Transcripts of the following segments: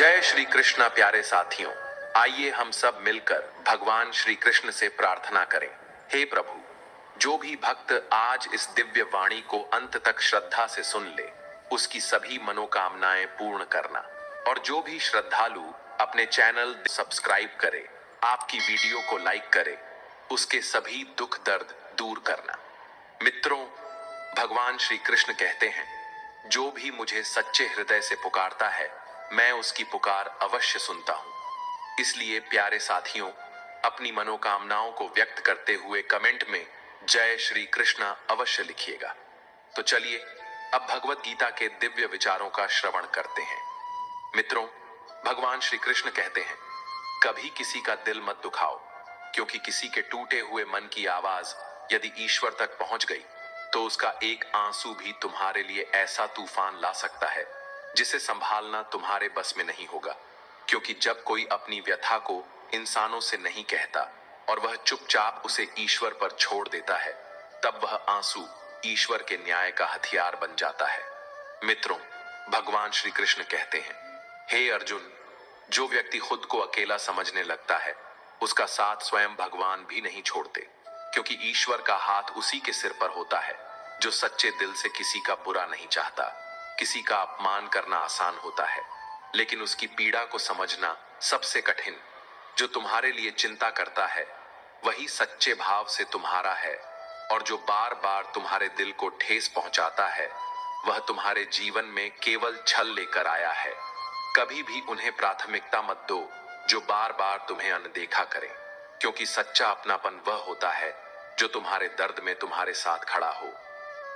जय श्री कृष्ण प्यारे साथियों। आइए हम सब मिलकर भगवान श्री कृष्ण से प्रार्थना करें। हे प्रभु, जो भी भक्त आज इस दिव्य वाणी को अंत तक श्रद्धा से सुन ले, उसकी सभी मनोकामनाएं पूर्ण करना। और जो भी श्रद्धालु अपने चैनल सब्सक्राइब करे, आपकी वीडियो को लाइक करे, उसके सभी दुख दर्द दूर करना। मित्रों, भगवान श्री कृष्ण कहते हैं, जो भी मुझे सच्चे हृदय से पुकारता है, मैं उसकी पुकार अवश्य सुनता हूं। इसलिए प्यारे साथियों, अपनी मनोकामनाओं को व्यक्त करते हुए कमेंट में जय श्री कृष्ण अवश्य लिखिएगा। तो चलिए अब भगवत गीता के दिव्य विचारों का श्रवण करते हैं। मित्रों, भगवान श्री कृष्ण कहते हैं, कभी किसी का दिल मत दुखाओ, क्योंकि किसी के टूटे हुए मन की आवाज यदि ईश्वर तक पहुंच गई तो उसका एक आंसू भी तुम्हारे लिए ऐसा तूफान ला सकता है जिसे संभालना तुम्हारे बस में नहीं होगा। क्योंकि जब कोई अपनी व्यथा को इंसानों से नहीं कहता और वह चुपचाप उसे ईश्वर पर छोड़ देता है, तब वह आंसू ईश्वर के न्याय का हथियार बन जाता है। मित्रों, भगवान श्री कृष्ण कहते हैं, हे अर्जुन, जो व्यक्ति खुद को अकेला समझने लगता है, उसका साथ स्वयं भगवान भी नहीं छोड़ते। क्योंकि ईश्वर का हाथ उसी के सिर पर होता है जो सच्चे दिल से किसी का बुरा नहीं चाहता। किसी का अपमान करना आसान होता है, लेकिन उसकी पीड़ा को समझना सबसे कठिन। जो तुम्हारे लिए चिंता करता है, वही सच्चे भाव से तुम्हारा है, और जो बार बार तुम्हारे दिल को ठेस पहुंचाता है, वह तुम्हारे जीवन में केवल छल लेकर आया है। कभी भी उन्हें प्राथमिकता मत दो जो बार बार तुम्हें अनदेखा करें, क्योंकि सच्चा अपनापन वह होता है जो तुम्हारे दर्द में तुम्हारे साथ खड़ा हो।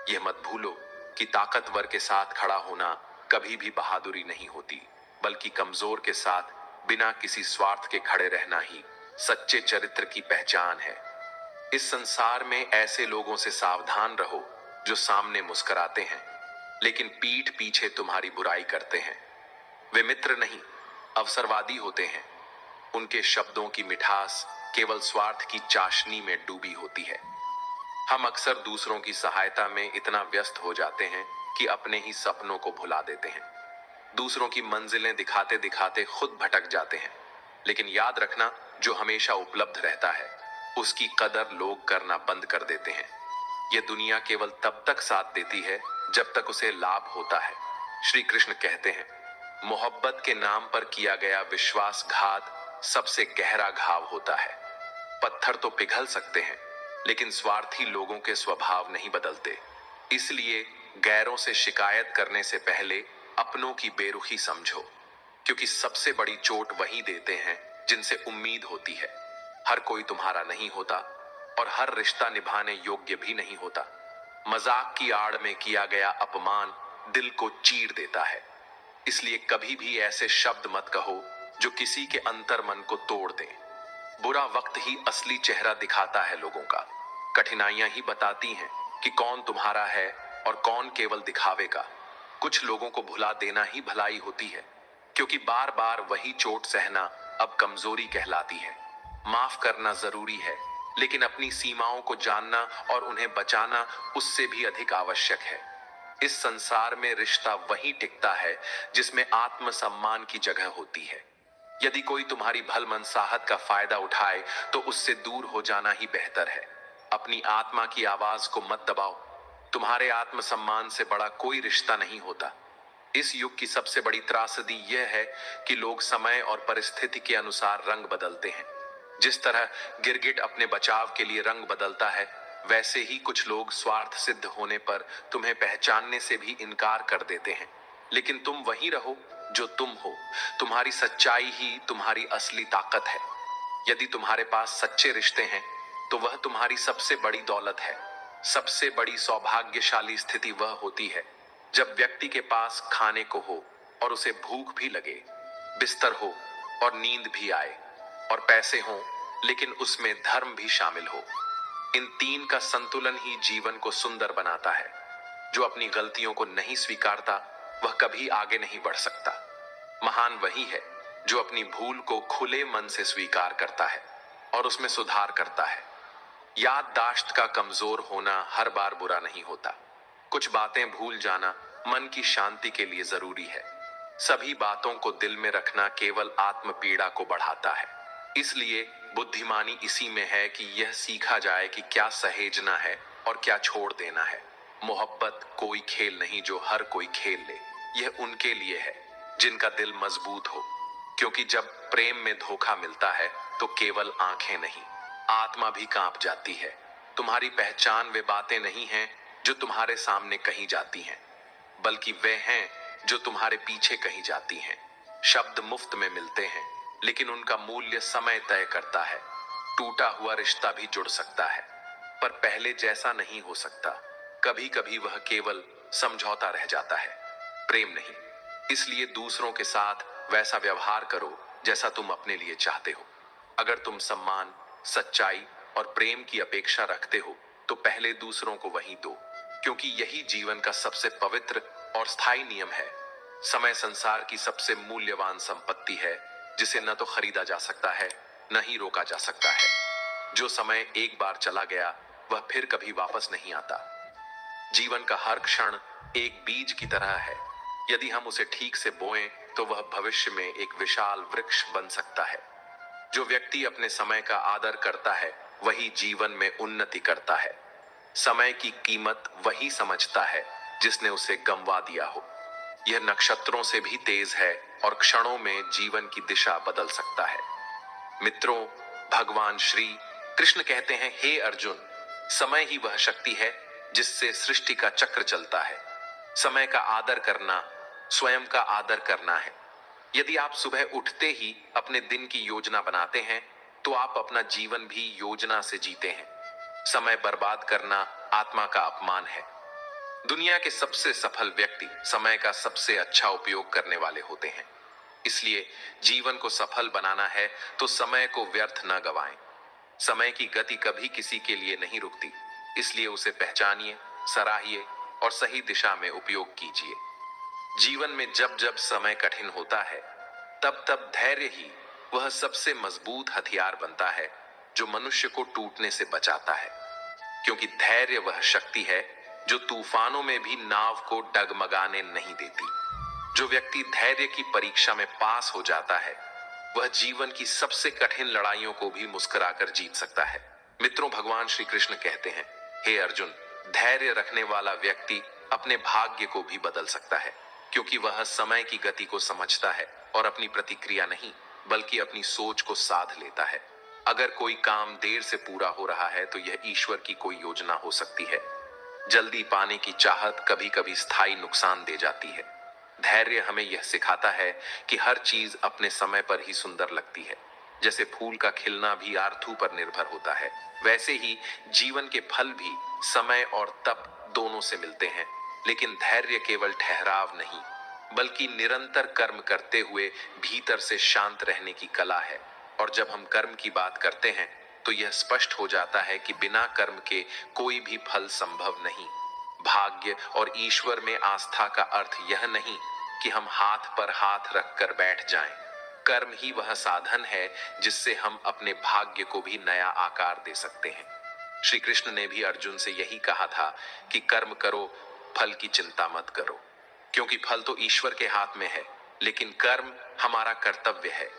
यह मत भूलो कि ताकतवर के साथ खड़ा होना कभी भी बहादुरी नहीं होती, बल्कि कमजोर के साथ बिना किसी स्वार्थ के खड़े रहना ही सच्चे चरित्र की पहचान है। इस संसार में ऐसे लोगों से सावधान रहो जो सामने मुस्कुराते हैं, लेकिन पीठ पीछे तुम्हारी बुराई करते हैं। वे मित्र नहीं, अवसरवादी होते हैं। उनके शब्दों की मिठास केवल स्वार्थ की चाशनी में डूबी होती है। हम अक्सर दूसरों की सहायता में इतना व्यस्त हो जाते हैं कि अपने ही सपनों को भुला देते हैं। दूसरों की मंजिलें दिखाते दिखाते खुद भटक जाते हैं। लेकिन याद रखना, जो हमेशा उपलब्ध रहता है, उसकी कदर लोग करना बंद कर देते हैं। यह दुनिया केवल तब तक साथ देती है जब तक उसे लाभ होता है। श्री कृष्ण कहते हैं, मोहब्बत के नाम पर किया गया विश्वासघात सबसे गहरा घाव होता है। पत्थर तो पिघल सकते हैं, लेकिन स्वार्थी लोगों के स्वभाव नहीं बदलते। इसलिए गैरों से शिकायत करने से पहले अपनों की बेरुखी समझो, क्योंकि सबसे बड़ी चोट वही देते हैं जिनसे उम्मीद होती है। हर कोई तुम्हारा नहीं होता, और हर रिश्ता निभाने योग्य भी नहीं होता। मजाक की आड़ में किया गया अपमान दिल को चीर देता है। इसलिए कभी भी ऐसे शब्द मत कहो जो किसी के अंतर मन को तोड़ दें। बुरा वक्त ही असली चेहरा दिखाता है लोगों का। कठिनाइयां ही बताती हैं कि कौन तुम्हारा है और कौन केवल दिखावे का। कुछ लोगों को भुला देना ही भलाई होती है, क्योंकि बार बार वही चोट सहना अब कमजोरी कहलाती है। माफ करना जरूरी है, लेकिन अपनी सीमाओं को जानना और उन्हें बचाना उससे भी अधिक आवश्यक है। इस संसार में रिश्ता वही टिकता है जिसमें आत्मसम्मान की जगह होती है। यदि कोई तुम्हारी भलमनसाहत का फायदा उठाए तो उससे दूर हो जाना ही बेहतर है। अपनी आत्मा की आवाज को मत दबाओ। तुम्हारे आत्मसम्मान से बड़ा कोई रिश्ता नहीं होता। इस युग की सबसे बड़ी त्रासदी यह है कि लोग समय और परिस्थिति के अनुसार रंग बदलते हैं। जिस तरह गिरगिट अपने बचाव के लिए रंग बदलता है, वैसे ही कुछ लोग स्वार्थ सिद्ध होने पर तुम्हें पहचानने से भी इनकार कर देते हैं। लेकिन तुम वही रहो जो तुम हो। तुम्हारी सच्चाई ही तुम्हारी असली ताकत है। यदि तुम्हारे पास सच्चे रिश्ते हैं तो वह तुम्हारी सबसे बड़ी दौलत है। सबसे बड़ी सौभाग्यशाली स्थिति वह होती है जब व्यक्ति के पास खाने को हो और उसे भूख भी लगे, बिस्तर हो और नींद भी आए, और पैसे हों लेकिन उसमें धर्म भी शामिल हो। इन तीन का संतुलन ही जीवन को सुंदर बनाता है। जो अपनी गलतियों को नहीं स्वीकारता, वह कभी आगे नहीं बढ़ सकता। महान वही है जो अपनी भूल को खुले मन से स्वीकार करता है और उसमें सुधार करता है। याददाश्त का कमजोर होना हर बार बुरा नहीं होता। कुछ बातें भूल जाना मन की शांति के लिए जरूरी है। सभी बातों को दिल में रखना केवल आत्म पीड़ा को बढ़ाता है। इसलिए बुद्धिमानी इसी में है कि यह सीखा जाए कि क्या सहेजना है और क्या छोड़ देना है। मोहब्बत कोई खेल नहीं जो हर कोई खेल ले। यह उनके लिए है जिनका दिल मजबूत हो, क्योंकि जब प्रेम में धोखा मिलता है तो केवल आंखें नहीं, आत्मा भी कांप जाती है। तुम्हारी पहचान वे बातें नहीं हैं जो तुम्हारे सामने कही जाती हैं, बल्कि वे हैं जो तुम्हारे पीछे कही जाती हैं। शब्द मुफ्त में मिलते हैं, लेकिन उनका मूल्य समय तय करता है। टूटा हुआ रिश्ता भी जुड़ सकता है, पर पहले जैसा नहीं हो सकता। कभी कभी वह केवल समझौता रह जाता है, प्रेम नहीं। इसलिए दूसरों के साथ वैसा व्यवहार करो जैसा तुम अपने लिए चाहते हो। अगर तुम सम्मान, सच्चाई और प्रेम की अपेक्षा रखते हो तो पहले दूसरों को वही दो, क्योंकि यही जीवन का सबसे पवित्र और स्थायी नियम है। समय संसार की सबसे मूल्यवान संपत्ति है, जिसे न तो खरीदा जा सकता है न ही रोका जा सकता है। जो समय एक बार चला गया वह फिर कभी वापस नहीं आता। जीवन का हर क्षण एक बीज की तरह है। यदि हम उसे ठीक से बोएं तो वह भविष्य में एक विशाल वृक्ष बन सकता है। जो व्यक्ति अपने समय का आदर करता है वही जीवन में उन्नति करता है। समय की कीमत वही समझता है जिसने उसे गंवा दिया हो। यह नक्षत्रों से भी तेज है और क्षणों में जीवन की दिशा बदल सकता है। मित्रों, भगवान श्री कृष्ण कहते हैं, हे अर्जुन, समय ही वह शक्ति है जिससे सृष्टि का चक्र चलता है। समय का आदर करना स्वयं का आदर करना है। यदि आप सुबह उठते ही अपने दिन की योजना बनाते हैं तो आप अपना जीवन भी योजना से जीते हैं। समय बर्बाद करना आत्मा का अपमान है। दुनिया के सबसे सफल व्यक्ति समय का सबसे अच्छा उपयोग करने वाले होते हैं। इसलिए जीवन को सफल बनाना है तो समय को व्यर्थ न गवाएं। समय की गति कभी किसी के लिए नहीं रुकती, इसलिए उसे पहचानिए, सराहिए और सही दिशा में उपयोग कीजिए। जीवन में जब जब समय कठिन होता है तब तब धैर्य ही वह सबसे मजबूत हथियार बनता है जो मनुष्य को टूटने से बचाता है। क्योंकि धैर्य वह शक्ति है जो तूफानों में भी नाव को डगमगाने नहीं देती। जो व्यक्ति धैर्य की परीक्षा में पास हो जाता है वह जीवन की सबसे कठिन लड़ाइयों को भी मुस्कुराकर जीत सकता है। मित्रों, भगवान श्री कृष्ण कहते हैं, हे अर्जुन, धैर्य रखने वाला व्यक्ति अपने भाग्य को भी बदल सकता है, क्योंकि वह समय की गति को समझता है और अपनी प्रतिक्रिया नहीं बल्कि अपनी सोच को साध लेता है। अगर कोई काम देर से पूरा हो रहा है तो यह ईश्वर की कोई योजना हो सकती है। जल्दी पाने की चाहत कभी कभी स्थायी नुकसान दे जाती है। धैर्य हमें यह सिखाता है कि हर चीज अपने समय पर ही सुंदर लगती है। जैसे फूल का खिलना भी आर्थू पर निर्भर होता है, वैसे ही जीवन के फल भी समय और तप दोनों से मिलते हैं। लेकिन धैर्य केवल ठहराव नहीं बल्कि निरंतर कर्म करते हुए भीतर से शांत रहने की कला है। और जब हम कर्म की बात करते हैं तो यह स्पष्ट हो जाता है कि बिना कर्म के कोई भी फल संभव नहीं। भाग्य और ईश्वर में आस्था का अर्थ यह नहीं कि हम हाथ पर हाथ रखकर बैठ जाएं। कर्म ही वह साधन है जिससे हम अपने भाग्य को भी नया आकार दे सकते हैं। श्री कृष्ण ने भी अर्जुन से यही कहा था कि कर्म करो, फल की चिंता मत करो, क्योंकि फल तो ईश्वर के हाथ में है, लेकिन कर्म हमारा कर्तव्य है।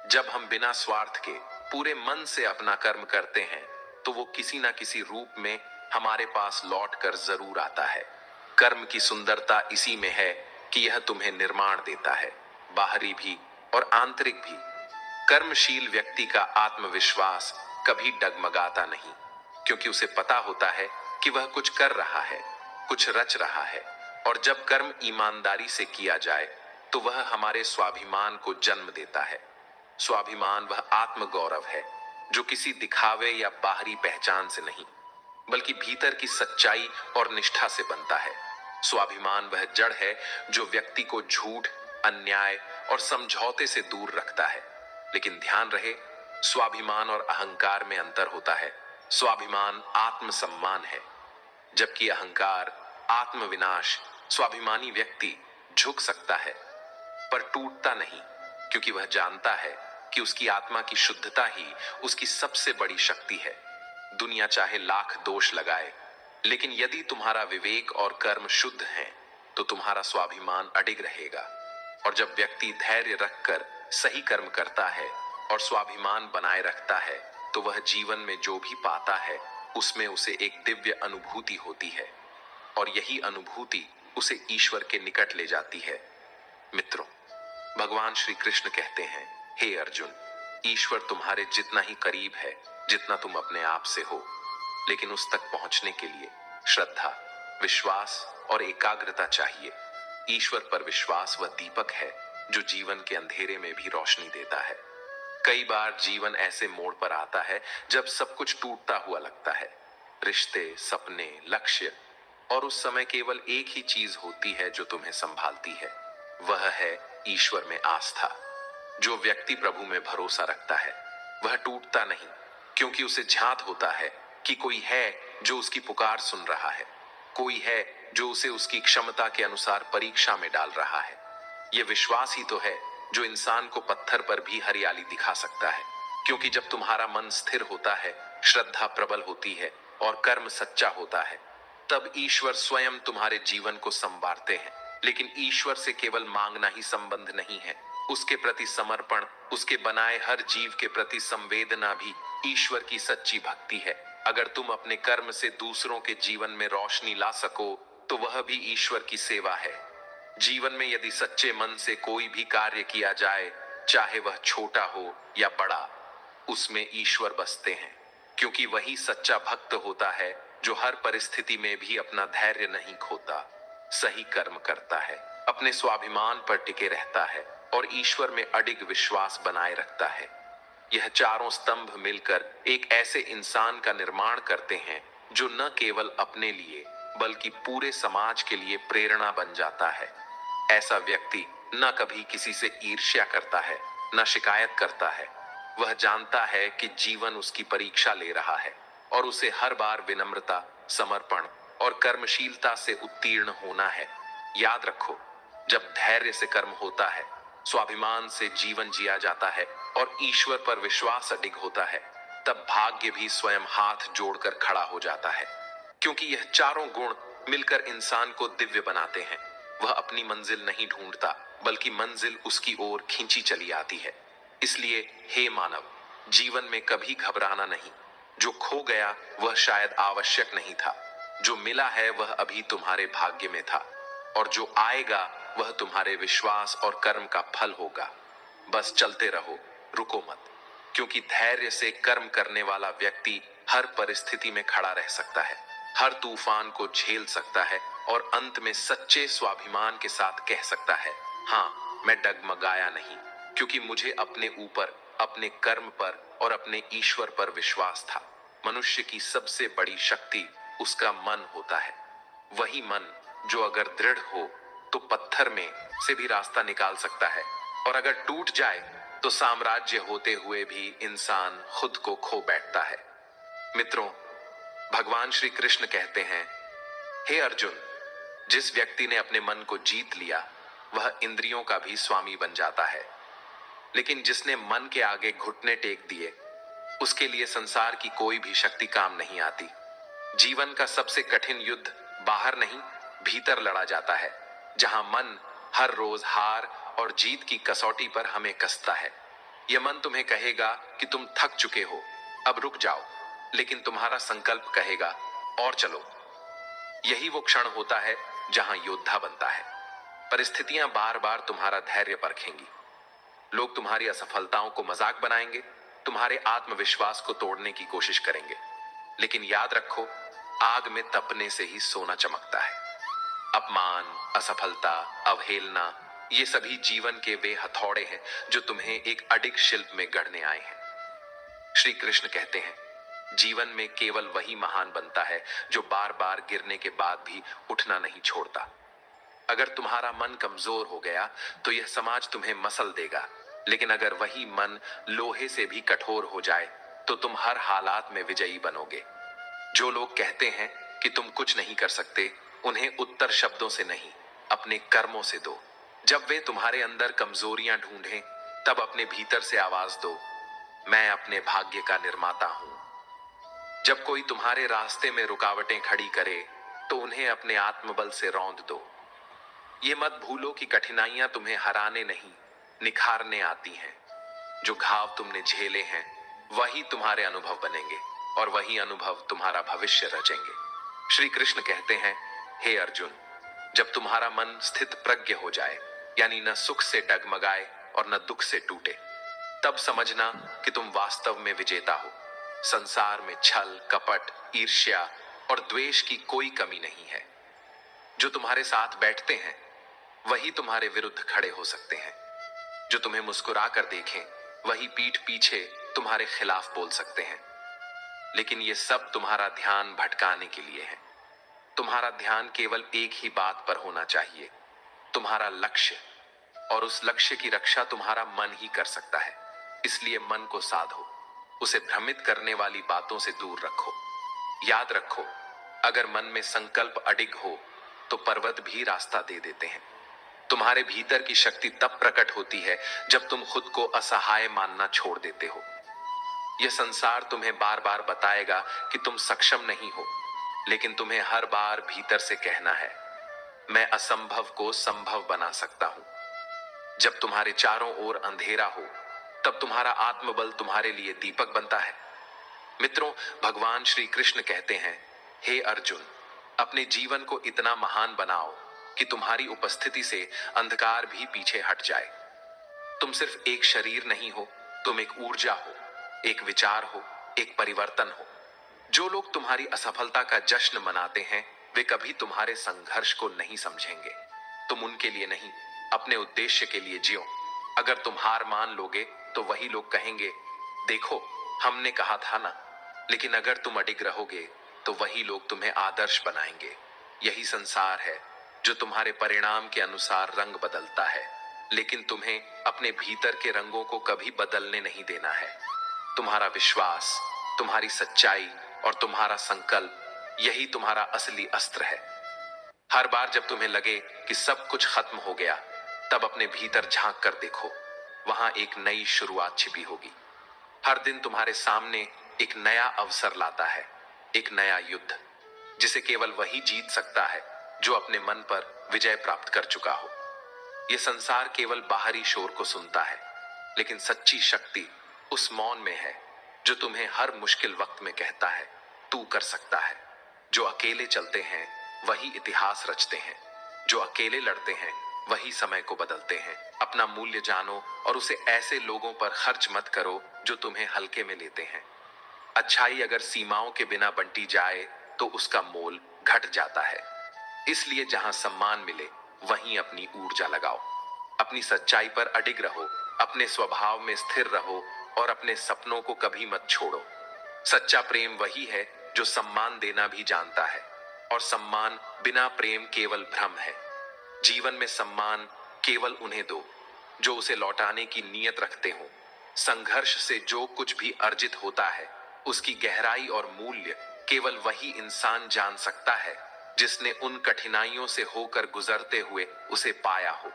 जब हम बिना स्वार्थ के पूरे मन से अपना कर्म करते हैं तो वो किसी ना किसी रूप में हमारे पास लौट कर जरूर आता है। कर्म की सुंदरता इसी में है कि यह तुम्हें निर्माण देता है, बाहरी भी और आंतरिक भी। कर्मशील व्यक्ति का आत्मविश्वास कभी डगमगाता नहीं, क्योंकि उसे पता होता है कि वह कुछ कर रहा है, कुछ रच रहा है। और जब कर्म ईमानदारी से किया जाए तो वह हमारे स्वाभिमान को जन्म देता है। स्वाभिमान वह आत्म गौरव है जो किसी दिखावे या बाहरी पहचान से नहीं बल्कि भीतर की सच्चाई और निष्ठा से बनता है। स्वाभिमान वह जड़ है जो व्यक्ति को झूठ, अन्याय और समझौते से दूर रखता है। लेकिन ध्यान रहे, स्वाभिमान और अहंकार में अंतर होता है। स्वाभिमान आत्मसम्मान है, जबकि अहंकार आत्मविनाश। स्वाभिमानी व्यक्ति झुक सकता है पर टूटता नहीं, क्योंकि वह जानता है कि उसकी आत्मा की शुद्धता ही उसकी सबसे बड़ी शक्ति है। दुनिया चाहे लाख दोष लगाए, लेकिन यदि तुम्हारा विवेक और कर्म शुद्ध हैं तो तुम्हारा स्वाभिमान अडिग रहेगा। और जब व्यक्ति धैर्य रखकर सही कर्म करता है और स्वाभिमान बनाए रखता है तो वह जीवन में जो भी पाता है उसमें उसे एक दिव्य अनुभूति होती है और यही अनुभूति उसे ईश्वर के निकट ले जाती है। मित्रों, भगवान श्री कृष्ण कहते हैं, हे अर्जुन, ईश्वर तुम्हारे जितना ही करीब है जितना तुम अपने आप से हो, लेकिन उस तक पहुंचने के लिए श्रद्धा, विश्वास और एकाग्रता चाहिए। ईश्वर पर विश्वास वह दीपक है जो जीवन के अंधेरे में भी रोशनी देता है। कई बार जीवन ऐसे मोड़ पर आता है जब सब कुछ टूटता हुआ लगता है, रिश्ते, सपने, लक्ष्य, और उस समय केवल एक ही चीज होती है जो तुम्हें संभालती है, वह है ईश्वर में आस्था। जो व्यक्ति प्रभु में भरोसा रखता है वह टूटता नहीं, क्योंकि उसे ध्यात होता है कि कोई है जो उसकी पुकार सुन रहा है, कोई है जो उसे उसकी क्षमता के अनुसार परीक्षा में डाल रहा है। यह विश्वास ही तो है जो इंसान को पत्थर पर भी हरियाली दिखा सकता है, क्योंकि जब तुम्हारा मन स्थिर होता है, श्रद्धा प्रबल होती है और कर्म सच्चा होता है, तब ईश्वर स्वयं तुम्हारे जीवन को संवारते हैं। लेकिन ईश्वर से केवल मांगना ही संबंध नहीं है, उसके प्रति समर्पण, उसके बनाए हर जीव के प्रति संवेदना भी ईश्वर की सच्ची भक्ति है। अगर तुम अपने कर्म से दूसरों के जीवन में रोशनी ला सको तो वह भी ईश्वर की सेवा है। जीवन में यदि सच्चे मन से कोई भी कार्य किया जाए, चाहे वह छोटा हो या बड़ा, उसमें ईश्वर बसते हैं, क्योंकि वही सच्चा भक्त होता है जो हर परिस्थिति में भी अपना धैर्य नहीं खोता, सही कर्म करता है, अपने स्वाभिमान पर टिके रहता है और ईश्वर में अडिग विश्वास बनाए रखता है। यह चारों स्तंभ मिलकर एक ऐसे इंसान का निर्माण करते हैं जो न केवल अपने लिए बल्कि पूरे समाज के लिए प्रेरणा बन जाता है। ऐसा व्यक्ति न कभी किसी से ईर्ष्या करता है, न शिकायत करता है। वह जानता है कि जीवन उसकी परीक्षा ले रहा है और उसे हर बार विनम्रता, समर्पण और कर्मशीलता से उत्तीर्ण होना है। याद रखो, जब धैर्य से कर्म होता है, स्वाभिमान से जीवन जिया जाता है और ईश्वर पर विश्वास अडिग होता है, तब भाग्य भी स्वयं हाथ जोड़कर खड़ा हो जाता है, क्योंकि यह चारों गुण मिलकर इंसान को दिव्य बनाते हैं। वह अपनी मंजिल नहीं ढूंढता, बल्कि मंजिल उसकी ओर खींची चली आती है। इसलिए हे मानव, जीवन में कभी घबराना नहीं। जो खो गया वह शायद आवश्यक नहीं था, जो मिला है वह अभी तुम्हारे भाग्य में था, और जो आएगा वह तुम्हारे विश्वास और कर्म का फल होगा। बस चलते रहो, रुको मत, क्योंकि धैर्य से कर्म करने वाला व्यक्ति हर परिस्थिति में खड़ा रह सकता है, हर तूफान को झेल सकता है और अंत में सच्चे स्वाभिमान के साथ कह सकता है, हाँ, मैं डगमगाया नहीं, क्योंकि मुझे अपने ऊपर, अपने कर्म पर और अपने ईश्वर पर विश्वास था। मनुष्य की सबसे बड़ी शक्ति उसका मन होता है। वही मन जो अगर दृढ़ हो तो पत्थर में से भी रास्ता निकाल सकता है, और अगर टूट जाए तो साम्राज्य होते हुए भी इंसान खुद को खो बैठता है। मित्रों, भगवान श्री कृष्ण कहते हैं, हे अर्जुन, जिस व्यक्ति ने अपने मन को जीत लिया वह इंद्रियों का भी स्वामी बन जाता है, लेकिन जिसने मन के आगे घुटने टेक दिए उसके लिए संसार की कोई भी शक्ति काम नहीं आती। जीवन का सबसे कठिन युद्ध बाहर नहीं, भीतर लड़ा जाता है, जहां मन हर रोज हार और जीत की कसौटी पर हमें कसता है। यह मन तुम्हें कहेगा कि तुम थक चुके हो, अब रुक जाओ, लेकिन तुम्हारा संकल्प कहेगा और चलो। यही वो क्षण होता है जहां योद्धा बनता है। परिस्थितियां बार बार तुम्हारा धैर्य परखेंगी, लोग तुम्हारी असफलताओं को मजाक बनाएंगे, तुम्हारे आत्मविश्वास को तोड़ने की कोशिश करेंगे, लेकिन याद रखो, आग में तपने से ही सोना चमकता है। अपमान, असफलता, अवहेलना, ये सभी जीवन के वे हथौड़े हैं जो तुम्हें एक अडिग शिल्प में गढ़ने आए हैं। श्री कृष्ण कहते हैं, जीवन में केवल वही महान बनता है जो बार बार गिरने के बाद भी उठना नहीं छोड़ता। अगर तुम्हारा मन कमजोर हो गया तो यह समाज तुम्हें मसल देगा, लेकिन अगर वही मन लोहे से भी कठोर हो जाए तो तुम हर हालात में विजयी बनोगे। जो लोग कहते हैं कि तुम कुछ नहीं कर सकते, उन्हें उत्तर शब्दों से नहीं, अपने कर्मों से दो। जब वे तुम्हारे अंदर कमजोरियां ढूंढें, तब अपने भीतर से आवाज दो, मैं अपने भाग्य का निर्माता हूं। जब कोई तुम्हारे रास्ते में रुकावटें खड़ी करे तो उन्हें अपने आत्मबल से रौंद दो। ये मत भूलो कि कठिनाइयां तुम्हें हराने नहीं, निखारने आती हैं। जो घाव तुमने झेले हैं वही तुम्हारे अनुभव बनेंगे और वही अनुभव तुम्हारा भविष्य रचेंगे। श्री कृष्ण कहते हैं, हे अर्जुन, जब तुम्हारा मन स्थित प्रज्ञ हो जाए, यानी न सुख से डगमगाए और न दुख से टूटे, तब समझना कि तुम वास्तव में विजेता हो। संसार में छल, कपट, ईर्ष्या और द्वेष की कोई कमी नहीं है। जो तुम्हारे साथ बैठते हैं वही तुम्हारे विरुद्ध खड़े हो सकते हैं। जो तुम्हें मुस्कुरा कर देखें वही पीठ पीछे तुम्हारे खिलाफ बोल सकते हैं। लेकिन ये सब तुम्हारा ध्यान भटकाने के लिए है। तुम्हारा ध्यान केवल एक ही बात पर होना चाहिए, तुम्हारा लक्ष्य। और उस लक्ष्य की रक्षा तुम्हारा मन ही कर सकता है। इसलिए मन को साधो, उसे भ्रमित करने वाली बातों से दूर रखो। याद रखो, अगर मन में संकल्प अडिग हो तो पर्वत भी रास्ता दे देते हैं। तुम्हारे भीतर की शक्ति तब प्रकट होती है जब तुम खुद को असहाय मानना छोड़ देते हो। यह संसार तुम्हें बार बार बताएगा कि तुम सक्षम नहीं हो, लेकिन तुम्हें हर बार भीतर से कहना है, मैं असंभव को संभव बना सकता हूं। जब तुम्हारे चारों ओर अंधेरा हो तब तुम्हारा आत्मबल तुम्हारे लिए दीपक बनता है। मित्रों, भगवान श्री कृष्ण कहते हैं, हे अर्जुन, अपने जीवन को इतना महान बनाओ कि तुम्हारी उपस्थिति से अंधकार भी पीछे हट जाए। तुम सिर्फ एक शरीर नहीं हो, तुम एक ऊर्जा हो, एक विचार हो, एक परिवर्तन हो। जो लोग तुम्हारी असफलता का जश्न मनाते हैं वे कभी तुम्हारे संघर्ष को नहीं समझेंगे। तुम उनके लिए नहीं, अपने उद्देश्य के लिए जियो। अगर तुम हार मान लोगे तो वही लोग कहेंगे, देखो हमने कहा था ना। लेकिन अगर तुम अडिग रहोगे तो वही लोग तुम्हें आदर्श बनाएंगे। यही संसार है जो तुम्हारे परिणाम के अनुसार रंग बदलता है, लेकिन तुम्हें अपने भीतर के रंगों को कभी बदलने नहीं देना है। तुम्हारा विश्वास, तुम्हारी सच्चाई और तुम्हारा संकल्प, यही तुम्हारा असली अस्त्र है। हर बार जब तुम्हें लगे कि सब कुछ खत्म हो गया, तब अपने भीतर झांक कर देखो, वहां एक नई शुरुआत छिपी होगी। हर दिन तुम्हारे सामने एक नया अवसर लाता है, एक नया युद्ध, जिसे केवल वही जीत सकता है जो अपने मन पर विजय प्राप्त कर चुका हो। यह संसार केवल बाहरी शोर को सुनता है, लेकिन सच्ची शक्ति उस मौन में है जो तुम्हें हर मुश्किल वक्त में कहता है, तू कर सकता है। जो अकेले चलते हैं वही इतिहास रचते हैं, जो अकेले लड़ते हैं वही समय को बदलते हैं। अपना मूल्य जानो और उसे ऐसे लोगों पर खर्च मत करो जो तुम्हें हल्के में लेते हैं। अच्छाई अगर सीमाओं के बिना बंटी जाए तो उसका मोल घट जाता है। इसलिए जहां सम्मान मिले वहीं अपनी ऊर्जा लगाओ। अपनी सच्चाई पर अडिग रहो, अपने स्वभाव में स्थिर रहो और अपने सपनों को कभी मत छोड़ो। सच्चा प्रेम वही है जो सम्मान देना भी जानता है, और सम्मान बिना प्रेम केवल भ्रम है। जीवन में सम्मान केवल उन्हें दो जो उसे लौटाने की नीयत रखते हो। संघर्ष से जो कुछ भी अर्जित होता है उसकी गहराई और मूल्य केवल वही इंसान जान सकता है जिसने उन कठिनाइयों से होकर गुजरते हुए उसे पाया हो।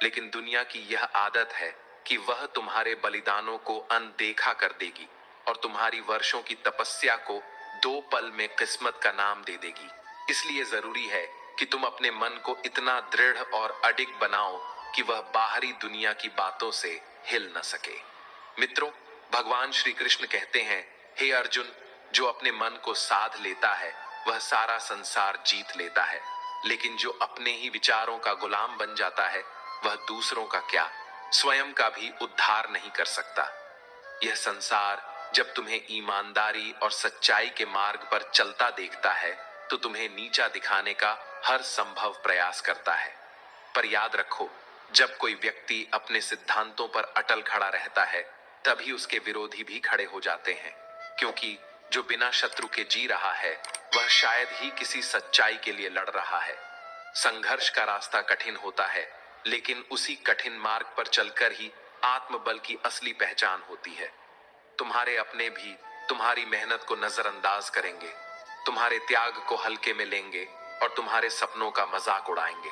लेकिन दुनिया की यह आदत है कि वह तुम्हारे बलिदानों को अनदेखा कर देगी और तुम्हारी वर्षों की तपस्या को 2 पल में किस्मत का नाम दे देगी। इसलिए जरूरी है कि तुम अपने मन को इतना दृढ़ और अडिग बनाओ कि वह बाहरी दुनिया की बातों से हिल न सके। मित्रों, भगवान श्री कृष्ण कहते हैं, हे अर्जुन, जो अपने मन को साध लेता है वह सारा संसार जीत लेता है, लेकिन जो अपने ही विचारों का गुलाम बन जाता है वह दूसरों का क्या, स्वयं का भी उद्धार नहीं कर सकता। यह संसार जब तुम्हें ईमानदारी और सच्चाई के मार्ग पर चलता देखता है तो तुम्हें नीचा दिखाने का हर संभव प्रयास करता है। पर याद रखो, जब कोई व्यक्ति अपने सिद्धांतों पर अटल खड़ा रहता है तभी उसके विरोधी भी खड़े हो जाते हैं, क्योंकि जो बिना शत्रु के जी रहा है वह शायद ही किसी सच्चाई के लिए लड़ रहा है। संघर्ष का रास्ता कठिन होता है, लेकिन उसी कठिन मार्ग पर चलकर ही आत्मबल की असली पहचान होती है। तुम्हारे अपने भी तुम्हारी मेहनत को नजरअंदाज करेंगे, तुम्हारे त्याग को हल्के में लेंगे और तुम्हारे सपनों का मजाक उड़ाएंगे।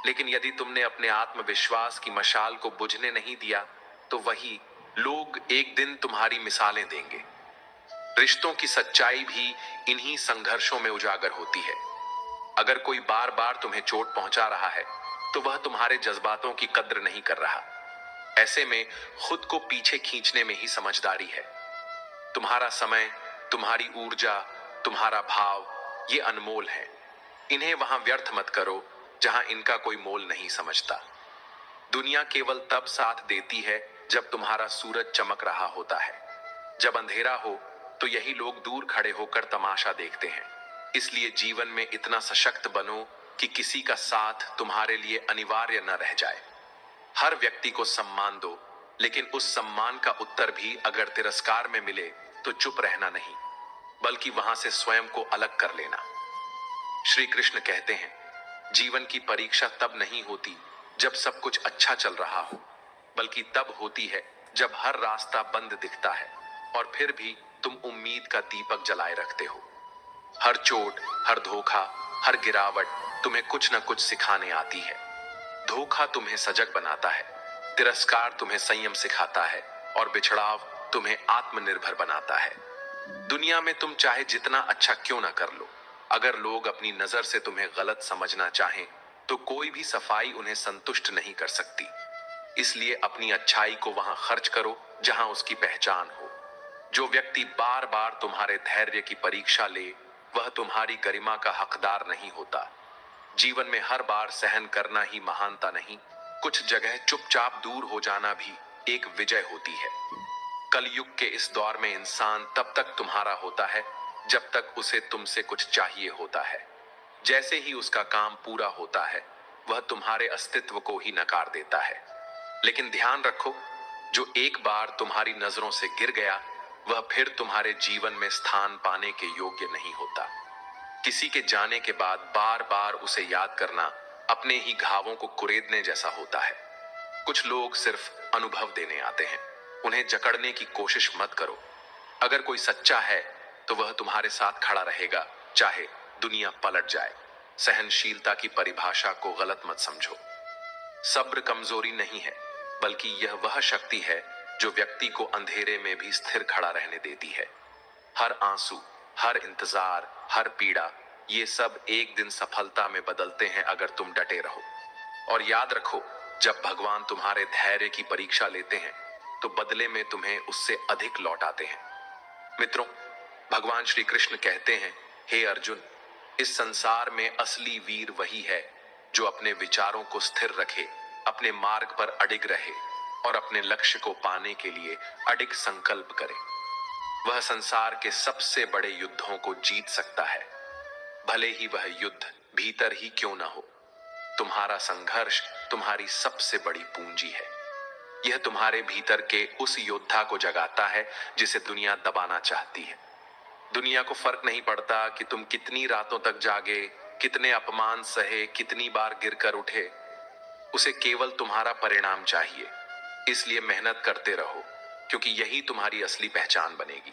लेकिन यदि तुमने अपने आत्मविश्वास की मशाल को बुझने नहीं दिया तो वही लोग एक दिन तुम्हारी मिसालें देंगे। रिश्तों की सच्चाई भी इन्हीं संघर्षों में उजागर होती है। अगर कोई बार बार तुम्हें चोट पहुंचा रहा है तो वह तुम्हारे जज्बातों की कद्र नहीं कर रहा। ऐसे में खुद को पीछे खींचने में ही समझदारी है। तुम्हारा समय, तुम्हारी ऊर्जा, तुम्हारा भाव, ये अनमोल है। इन्हें वहां व्यर्थ मत करो जहां इनका कोई मोल नहीं समझता। दुनिया केवल तब साथ देती है जब तुम्हारा सूरज चमक रहा होता है। जब अंधेरा हो तो यही लोग दूर खड़े होकर तमाशा देखते हैं। इसलिए जीवन में इतना सशक्त बनो कि किसी का साथ तुम्हारे लिए अनिवार्य न रह जाए। हर व्यक्ति को सम्मान दो, लेकिन उस सम्मान का उत्तर भी अगर तिरस्कार में मिले तो चुप रहना नहीं, बल्कि वहां से स्वयं को अलग कर लेना। श्री कृष्ण कहते हैं, जीवन की परीक्षा तब नहीं होती जब सब कुछ अच्छा चल रहा हो, बल्कि तब होती है जब हर रास्ता बंद दिखता है और फिर भी तुम उम्मीद का दीपक जलाए रखते हो। हर चोट, हर धोखा, हर गिरावट तुम्हें कुछ न कुछ सिखाने आती है। धोखा तुम्हें सजग बनाता है, तिरस्कार तुम्हें संयम सिखाता है और बिछड़ाव तुम्हें आत्मनिर्भर बनाता है। दुनिया में तुम चाहे जितना अच्छा क्यों ना कर लो, अगर लोग अपनी नजर से तुम्हें गलत समझना चाहें तो कोई भी सफाई उन्हें संतुष्ट नहीं कर सकती। इसलिए अपनी अच्छाई को वहां खर्च करो जहां उसकी पहचान हो। जो व्यक्ति बार बार तुम्हारे धैर्य की परीक्षा ले, वह तुम्हारी गरिमा का हकदार नहीं होता। जीवन में हर बार सहन करना ही महानता नहीं, कुछ जगह चुपचाप दूर हो जाना भी एक विजय होती है। कलयुग के इस दौर में इंसान तब तक तुम्हारा होता है जब तक उसे तुमसे कुछ चाहिए होता है। जैसे ही उसका काम पूरा होता है, वह तुम्हारे अस्तित्व को ही नकार देता है। लेकिन ध्यान रखो, जो एक बार तुम्हारी नजरों से गिर गया, वह फिर तुम्हारे जीवन में स्थान पाने के योग्य नहीं होता। किसी के जाने के बाद बार बार उसे याद करना अपने ही घावों को कुरेदने जैसा होता है। कुछ लोग सिर्फ अनुभव देने आते हैं, उन्हें जकड़ने की कोशिश मत करो। अगर कोई सच्चा है तो वह तुम्हारे साथ खड़ा रहेगा, चाहे दुनिया पलट जाए। सहनशीलता की परिभाषा को गलत मत समझो। सब्र कमजोरी नहीं है, बल्कि यह वह शक्ति है जो व्यक्ति को अंधेरे में भी स्थिर खड़ा रहने देती है। हर आंसू, हर इंतजार, हर पीड़ा, ये सब एक दिन सफलता में बदलते हैं अगर तुम डटे रहो। और याद रखो, जब भगवान तुम्हारे धैर्य की परीक्षा लेते हैं तो बदले में तुम्हें उससे अधिक लौटाते हैं। मित्रों, भगवान श्री कृष्ण कहते हैं, हे अर्जुन, इस संसार में असली वीर वही है जो अपने विचारों को स्थिर रखे, अपने मार्ग पर अडिग रहे और अपने लक्ष्य को पाने के लिए अडिग संकल्प करे। वह संसार के सबसे बड़े युद्धों को जीत सकता है, भले ही वह युद्ध भीतर ही क्यों न हो। तुम्हारा संघर्ष तुम्हारी सबसे बड़ी पूंजी है। यह तुम्हारे भीतर के उस योद्धा को जगाता है जिसे दुनिया दबाना चाहती है। दुनिया को फर्क नहीं पड़ता कि तुम कितनी रातों तक जागे, कितने अपमान सहे, कितनी बार गिरकर उठे। उसे केवल तुम्हारा परिणाम चाहिए। इसलिए मेहनत करते रहो, क्योंकि यही तुम्हारी असली पहचान बनेगी।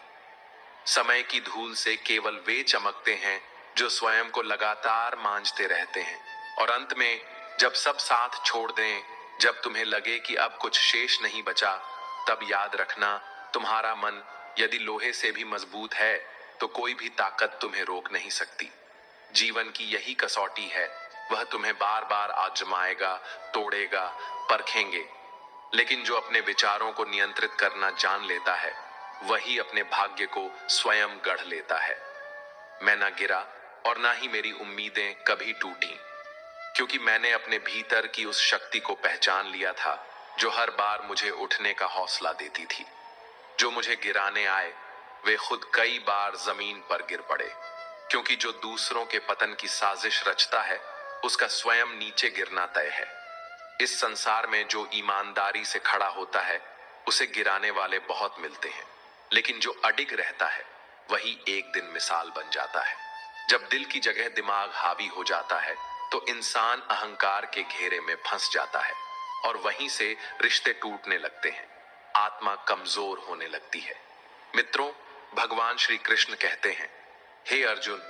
समय की धूल से केवल वे चमकते हैं जो स्वयं को लगातार मांझते रहते हैं। और अंत में जब सब साथ छोड़ दें, जब तुम्हें लगे कि अब कुछ शेष नहीं बचा, तब याद रखना, तुम्हारा मन यदि लोहे से भी मजबूत है तो कोई भी ताकत तुम्हें रोक नहीं सकती। जीवन की यही कसौटी है, वह तुम्हें बार बार आजमाएगा, तोड़ेगा, परखेंगे। लेकिन जो अपने विचारों को नियंत्रित करना जान लेता है, वही अपने भाग्य को स्वयं गढ़ लेता है। मैं ना गिरा और ना ही मेरी उम्मीदें कभी टूटी, क्योंकि मैंने अपने भीतर की उस शक्ति को पहचान लिया था जो हर बार मुझे उठने का हौसला देती थी। जो मुझे गिराने आए वे खुद कई बार जमीन पर गिर पड़े, क्योंकि जो दूसरों के पतन की साजिश रचता है उसका स्वयं नीचे गिरना तय है। इस संसार में जो ईमानदारी से खड़ा होता है उसे गिराने वाले बहुत मिलते हैं, लेकिन जो अडिग रहता है वही एक दिन मिसाल बन जाता है। जब दिल की जगह दिमाग हावी हो जाता है तो इंसान अहंकार के घेरे में फंस जाता है और वहीं से रिश्ते टूटने लगते हैं, आत्मा कमजोर होने लगती है। मित्रों, भगवान श्री कृष्ण कहते हैं, हे अर्जुन,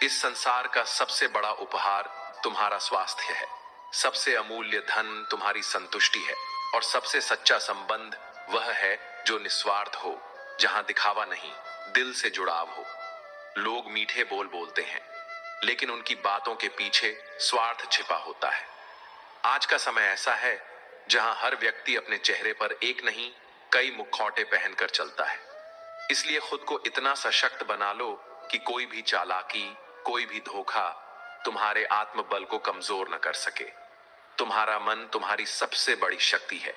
इस संसार का सबसे बड़ा उपहार तुम्हारा स्वास्थ्य है, सबसे अमूल्य धन तुम्हारी संतुष्टि है और सबसे सच्चा संबंध वह है जो निस्वार्थ हो, जहां दिखावा नहीं, दिल से जुड़ाव हो। लोग मीठे बोल बोलते हैं, लेकिन उनकी बातों के पीछे स्वार्थ छिपा होता है। आज का समय ऐसा है जहां हर व्यक्ति अपने चेहरे पर एक नहीं कई मुखौटे पहनकर चलता है। इसलिए खुद को इतना सशक्त बना लो कि कोई भी चालाकी, कोई भी धोखा तुम्हारे आत्मबल को कमजोर न कर सके। तुम्हारा मन तुम्हारी सबसे बड़ी शक्ति है।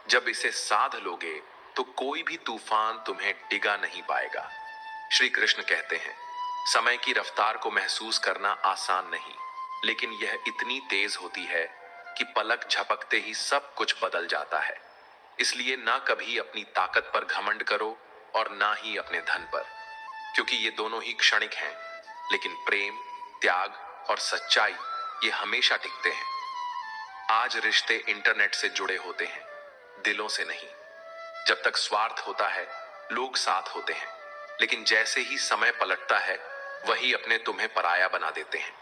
जब इसे साध लोगे तो कोई भी तूफान तुम्हें डिगा नहीं पाएगा। श्री कृष्ण कहते हैं, समय की रफ्तार को महसूस करना आसान नहीं, लेकिन यह इतनी तेज होती है कि पलक झपकते ही सब कुछ बदल जाता है। इसलिए ना कभी अपनी ताकत पर घमंड करो और ना ही अपने धन पर, क्योंकि ये दोनों ही क्षणिक हैं, लेकिन प्रेम, त्याग और सच्चाई ये हमेशा टिकते हैं। आज रिश्ते इंटरनेट से जुड़े होते हैं, दिलों से नहीं। जब तक स्वार्थ होता है लोग साथ होते हैं, लेकिन जैसे ही समय पलटता है वही अपने तुम्हें पराया बना देते हैं।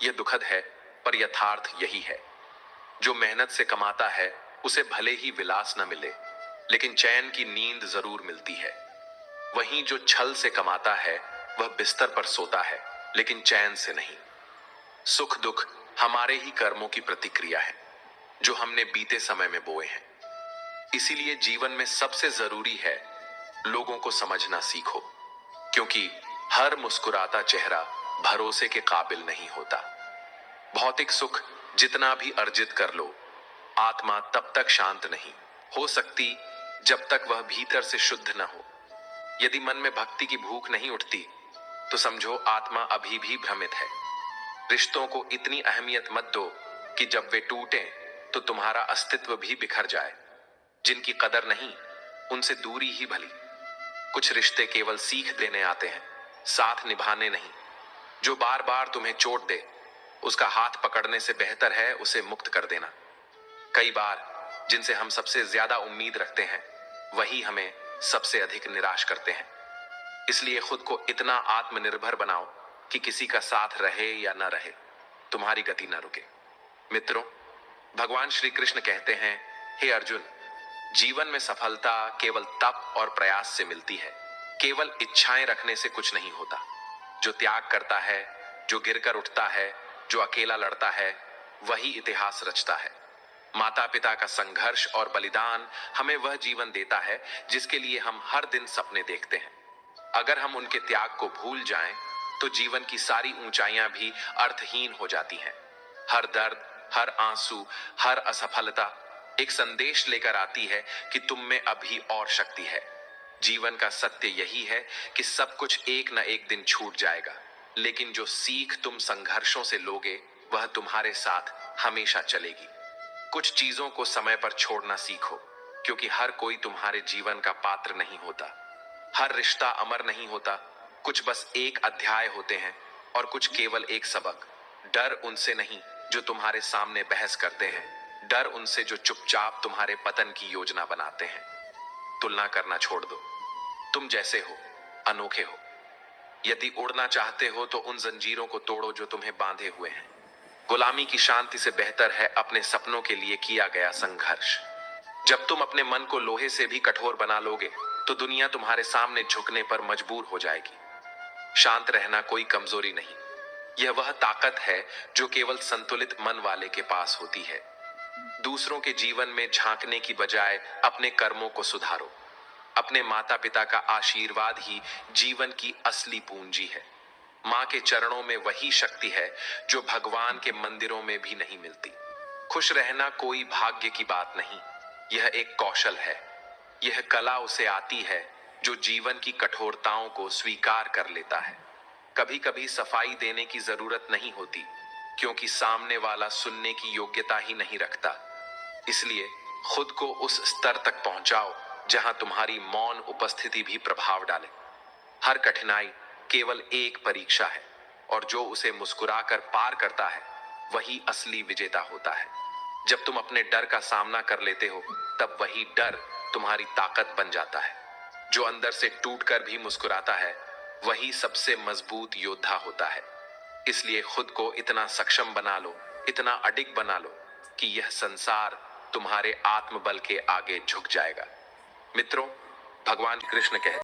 यह दुखद है पर यथार्थ यही है। जो मेहनत से कमाता है उसे भले ही विलास न मिले, लेकिन चैन की नींद जरूर मिलती है। वहीं जो छल से कमाता है वह बिस्तर पर सोता है, लेकिन चैन से नहीं। सुख दुख हमारे ही कर्मों की प्रतिक्रिया है, जो हमने बीते समय में बोए हैं। इसीलिए जीवन में सबसे जरूरी है लोगों को समझना सीखो, क्योंकि हर मुस्कुराता चेहरा भरोसे के काबिल नहीं होता। भौतिक सुख जितना भी अर्जित कर लो, आत्मा तब तक शांत नहीं हो सकती जब तक वह भीतर से शुद्ध न हो। यदि मन में भक्ति की भूख नहीं उठती तो समझो आत्मा अभी भी भ्रमित है। रिश्तों को इतनी अहमियत मत दो कि जब वे टूटें तो तुम्हारा अस्तित्व भी बिखर जाए। जिनकी कदर नहीं उनसे दूरी ही भली। कुछ रिश्ते केवल सीख देने आते हैं, साथ निभाने नहीं। जो बार बार तुम्हें चोट दे उसका हाथ पकड़ने से बेहतर है उसे मुक्त कर देना। कई बार जिनसे हम सबसे ज्यादा उम्मीद रखते हैं वही हमें सबसे अधिक निराश करते हैं। इसलिए खुद को इतना आत्मनिर्भर बनाओ कि किसी का साथ रहे या न रहे, तुम्हारी गति न रुके। मित्रों, भगवान श्री कृष्ण कहते हैं, हे अर्जुन, जीवन में सफलता केवल तप और प्रयास से मिलती है। केवल इच्छाएं रखने से कुछ नहीं होता। जो त्याग करता है, जो गिरकर उठता है, जो अकेला लड़ता है, वही इतिहास रचता है। माता पिता का संघर्ष और बलिदान हमें वह जीवन देता है जिसके लिए हम हर दिन सपने देखते हैं। अगर हम उनके त्याग को भूल जाएं, तो जीवन की सारी ऊंचाइयां भी अर्थहीन हो जाती हैं। हर दर्द, हर आंसू, हर असफलता एक संदेश लेकर आती है कि तुम में अभी और शक्ति है। जीवन का सत्य यही है कि सब कुछ एक न एक दिन छूट जाएगा, लेकिन जो सीख तुम संघर्षों से लोगे वह तुम्हारे साथ हमेशा चलेगी। कुछ चीजों को समय पर छोड़ना सीखो, क्योंकि हर कोई तुम्हारे जीवन का पात्र नहीं होता। हर रिश्ता अमर नहीं होता। कुछ बस एक अध्याय होते हैं और कुछ केवल एक सबक। डर उनसे नहीं जो तुम्हारे सामने बहस करते हैं, डर उनसे जो चुपचाप तुम्हारे पतन की योजना बनाते हैं। तुलना करना छोड़ दो। तुम जैसे हो अनोखे हो। यदि उड़ना चाहते हो तो उन जंजीरों को तोड़ो जो तुम्हें बांधे हुए हैं। गुलामी की शांति से बेहतर है अपने सपनों के लिए किया गया संघर्ष। जब तुम अपने मन को लोहे से भी कठोर बना लोगे तो दुनिया तुम्हारे सामने झुकने पर मजबूर हो जाएगी। शांत रहना कोई कमजोरी नहीं, यह वह ताकत है जो केवल संतुलित मन वाले के पास होती है। दूसरों के जीवन में झांकने की बजाय अपने कर्मों को सुधारो। अपने माता पिता का आशीर्वाद ही जीवन की असली पूंजी है। मां के चरणों में वही शक्ति है जो भगवान के मंदिरों में भी नहीं मिलती। खुश रहना कोई भाग्य की बात नहीं, यह एक कौशल है। यह कला उसे आती है जो जीवन की कठोरताओं को स्वीकार कर लेता है। कभी कभी सफाई देने की जरूरत नहीं होती, क्योंकि सामने वाला सुनने की योग्यता ही नहीं रखता। इसलिए खुद को उस स्तर तक पहुंचाओ जहां तुम्हारी मौन उपस्थिति भी प्रभाव डाले। हर कठिनाई केवल एक परीक्षा है, और जो उसे मुस्कुराकर पार करता है वही असली विजेता होता है। जब तुम अपने डर का सामना कर लेते हो तब वही डर तुम्हारी ताकत बन जाता है। जो अंदर से टूटकर भी मुस्कुराता है वही सबसे मजबूत योद्धा होता है। इसलिए खुद को इतना सक्षम बना लो, इतना अडिग बना लो कि यह संसार तुम्हारे आत्मबल के आगे झुक जाएगा। मित्रों, भगवान कृष्ण कहते